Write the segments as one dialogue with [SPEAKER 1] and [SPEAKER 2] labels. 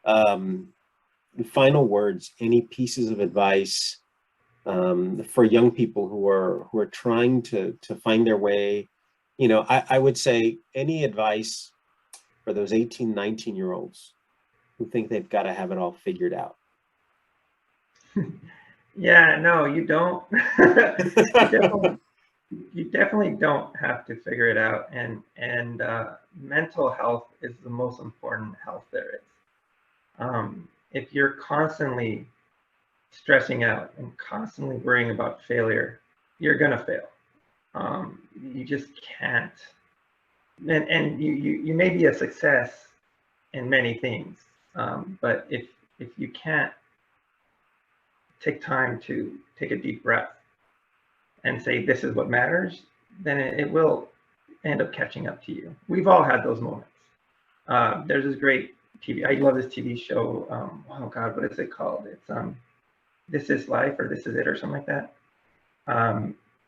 [SPEAKER 1] um, final words, any pieces of advice for young people who are trying to find their way? I would say any advice for those 18, 19-year-olds who think they've got to have it all figured out.
[SPEAKER 2] Yeah, no, you don't. you definitely you definitely don't have to figure it out, and mental health is the most important health there is. If you're constantly stressing out and constantly worrying about failure, you're gonna fail. You just can't. And you may be a success in many things, but if you can't take time to take a deep breath and say this is what matters, then it will end up catching up to you. We've all had those moments. There's this great TV. I love this TV show. Oh God, what is it called? It's This Is Life or This Is It or something like that.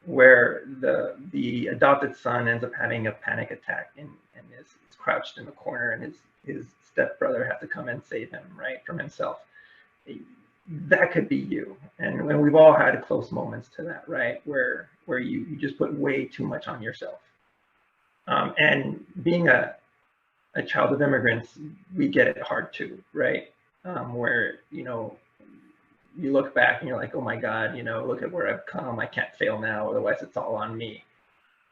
[SPEAKER 2] Where the adopted son ends up having a panic attack and is crouched in the corner, and his stepbrother has to come and save him, right, from himself. That could be you, and we've all had close moments to that, right, where you just put way too much on yourself. And being a child of immigrants, we get it hard too, right? Where you look back and you're like, oh my God, look at where I've come. I can't fail now, otherwise it's all on me.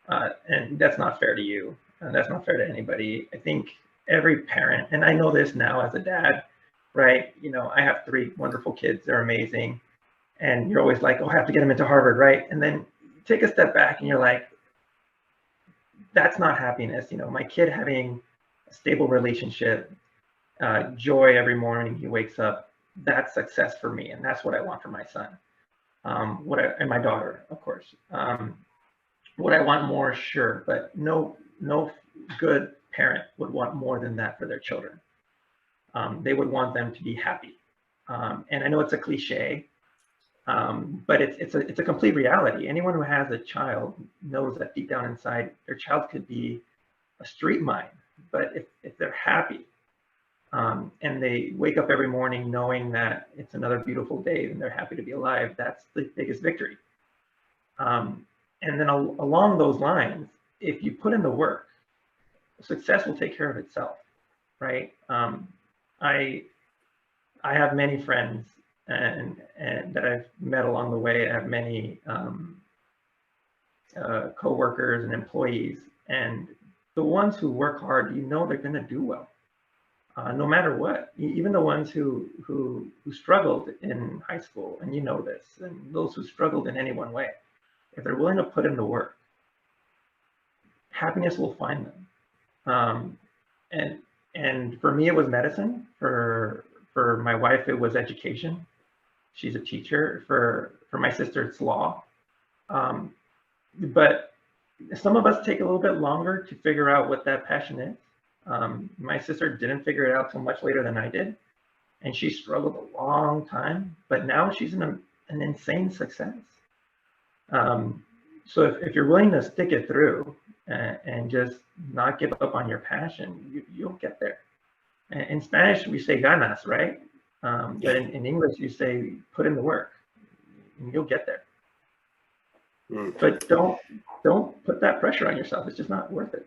[SPEAKER 2] And that's not fair to you. And that's not fair to anybody. I think every parent, and I know this now as a dad, right? I have 3 wonderful kids. They're amazing. And you're always like, oh, I have to get them into Harvard, right? And then you take a step back and you're like, that's not happiness. My kid having a stable relationship, joy every morning he wakes up, that's success for me, and that's what I want for my son. And my daughter, of course. What I want more, sure, but no good parent would want more than that for their children. They would want them to be happy. And I know it's a cliche, but it's a complete reality. Anyone who has a child knows that deep down inside, their child could be a street mine, but if they're happy, and they wake up every morning knowing that it's another beautiful day and they're happy to be alive, that's the biggest victory. And then along those lines, if you put in the work, success will take care of itself, right? I have many friends and that I've met along the way. I have many co-workers and employees, and the ones who work hard, they're going to do well. No matter what, even the ones who struggled in high school, and this, and those who struggled in any one way, if they're willing to put in the work, happiness will find them. And for me, it was medicine. For my wife, it was education. She's a teacher. For my sister, it's law. But some of us take a little bit longer to figure out what that passion is. My sister didn't figure it out till much later than I did, and she struggled a long time, but now she's an insane success. So if you're willing to stick it through and just not give up on your passion, you'll get there. In Spanish, we say ganas, right? But in English, you say put in the work, and you'll get there. But don't put that pressure on yourself. It's just not worth it.